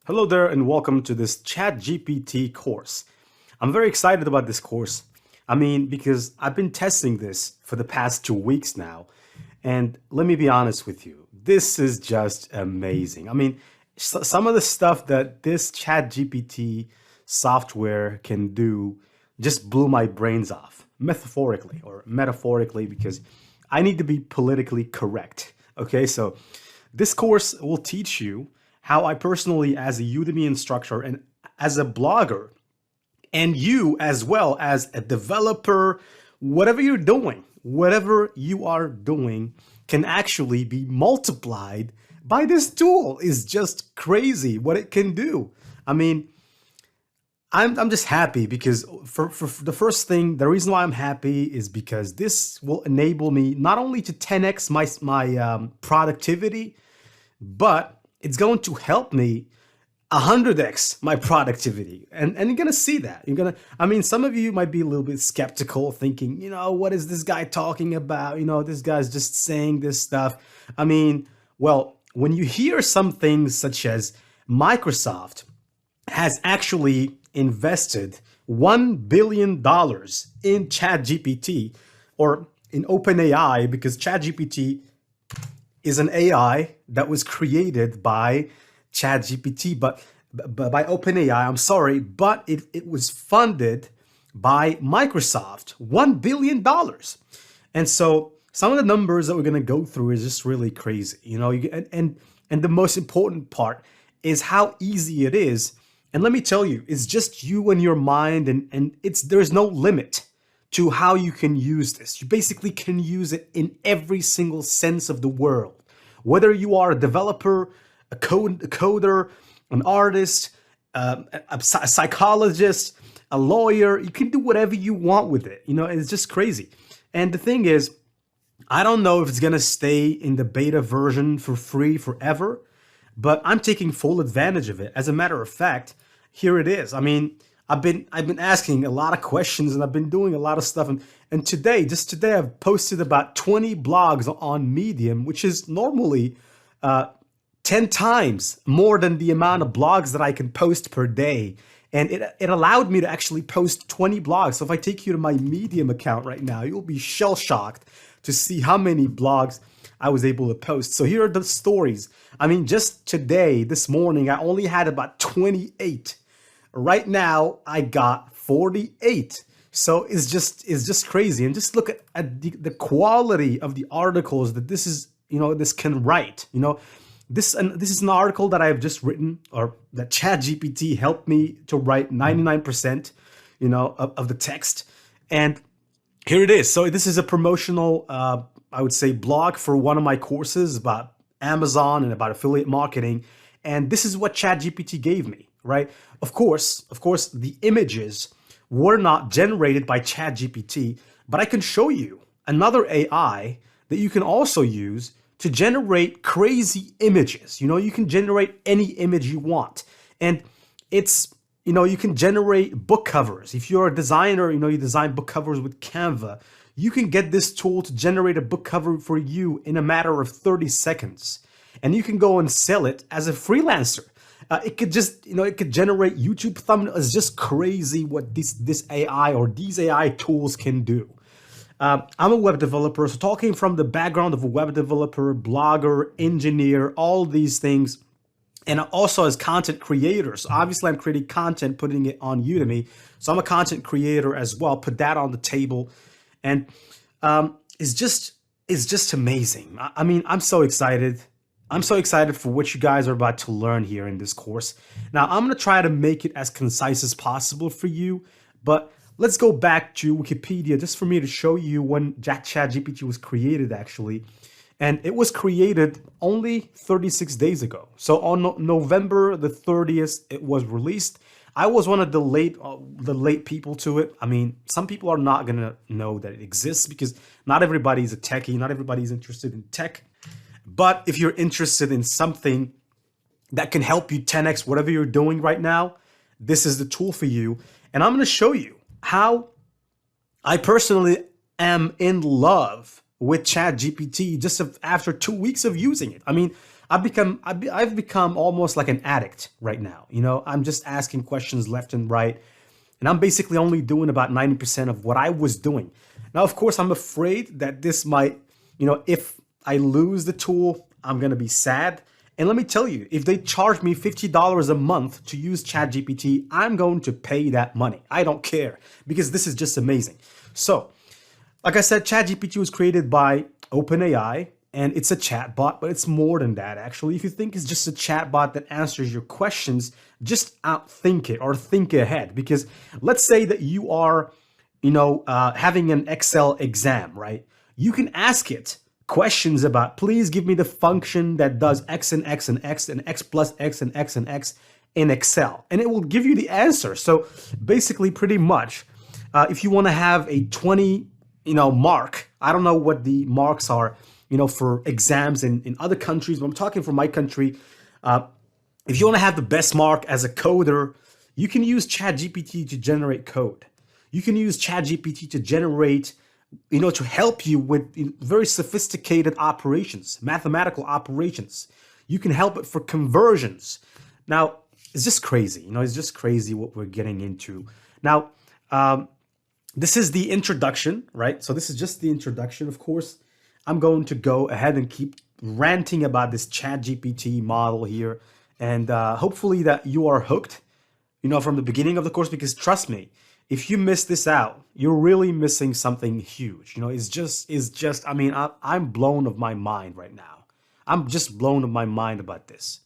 Hello there and welcome to this ChatGPT course. I'm very excited about this course. Because I've been testing this for the past 2 weeks now. And let me be honest with you, this is just amazing. Some of the stuff that this ChatGPT software can do just blew my brains off, metaphorically, because I need to be politically correct. Okay, so this course will teach you how I personally, as a Udemy instructor and as a blogger, and you as well as a developer, whatever you are doing can actually be multiplied by this tool. Is just crazy what it can do. I mean, I'm just happy because for the first thing, the reason why I'm happy is because this will enable me not only to 10x my productivity, but it's going to help me 100x my productivity. And you're gonna see that. Some of you might be a little bit skeptical, thinking, what is this guy talking about? This guy's just saying this stuff. Well, when you hear some things such as Microsoft has actually invested $1 billion in ChatGPT or in OpenAI, because ChatGPT is an AI that was created by ChatGPT, but by OpenAI, I'm sorry, but it was funded by Microsoft, $1 billion. And so some of the numbers that we're going to go through is just really crazy, and the most important part is how easy it is. And let me tell you, it's just you and your mind, and there's no limit to how you can use this. You basically can use it in every single sense of the word. Whether you are a developer, a coder, an artist, a psychologist, a lawyer, you can do whatever you want with it. It's just crazy. And the thing is, I don't know if it's gonna stay in the beta version for free forever, but I'm taking full advantage of it. As a matter of fact, here it is. I've been asking a lot of questions, and I've been doing a lot of stuff. And just today, I've posted about 20 blogs on Medium, which is normally 10 times more than the amount of blogs that I can post per day. And it allowed me to actually post 20 blogs. So if I take you to my Medium account right now, you'll be shell shocked to see how many blogs I was able to post. So here are the stories. Just today, this morning, I only had about 28. Right now, I got 48. So it's just crazy. And just look at the quality of the articles that this can write. This is an article that I've just written, or that ChatGPT helped me to write 99%, of the text. And here it is. So this is a promotional, I would say, blog for one of my courses about Amazon and about affiliate marketing. And this is what ChatGPT gave me, right? Of course, the images were not generated by ChatGPT, but I can show you another AI that you can also use to generate crazy images. You can generate any image you want. And you can generate book covers. If you're a designer, you design book covers with Canva, you can get this tool to generate a book cover for you in a matter of 30 seconds. And you can go and sell it as a freelancer. It could generate YouTube thumbnails. It's just crazy what this AI or these AI tools can do. I'm a web developer, so talking from the background of a web developer, blogger, engineer, all these things, and also as content creators. So obviously, I'm creating content, putting it on Udemy. So I'm a content creator as well. Put that on the table, and it's just amazing. I'm so excited. I'm so excited for what you guys are about to learn here in this course. Now, I'm going to try to make it as concise as possible for you, but let's go back to Wikipedia just for me to show you when ChatGPT was created, actually. And it was created only 36 days ago. So on November the 30th, it was released. I was one of the late people to it. Some people are not going to know that it exists because not everybody's a techie, not everybody's interested in tech. But if you're interested in something that can help you 10x whatever you're doing right now, this is the tool for you. And I'm going to show you how I personally am in love with ChatGPT just after 2 weeks of using it. I've become almost like an addict right now. You know, I'm just asking questions left and right, and I'm basically only doing about 90% of what I was doing. Now, of course, I'm afraid that this might, if I lose the tool, I'm gonna be sad. And let me tell you, if they charge me $50 a month to use ChatGPT, I'm going to pay that money. I don't care because this is just amazing. So, like I said, ChatGPT was created by OpenAI and it's a chatbot, but it's more than that actually. If you think it's just a chatbot that answers your questions, just outthink it or think ahead. Because let's say that you are, having an Excel exam, right? You can ask it questions about, please give me the function that does X and X and X and X plus X and X and X in Excel, and it will give you the answer. So basically, pretty much, if you want to have a 20 mark. I don't know what the marks are, for exams in other countries, but I'm talking for my country. If you want to have the best mark as a coder, you can use ChatGPT to generate code. You can use ChatGPT to generate, to help you with very sophisticated operations, mathematical operations. You can help it for conversions. Now, it's just crazy. It's just crazy what we're getting into. Now, this is the introduction, right? So this is just the introduction. Of course, I'm going to go ahead and keep ranting about this ChatGPT model here. And hopefully that you are hooked, from the beginning of the course, because trust me, if you miss this out, you're really missing something huge. I mean, I'm blown of my mind right now. I'm just blown of my mind about this.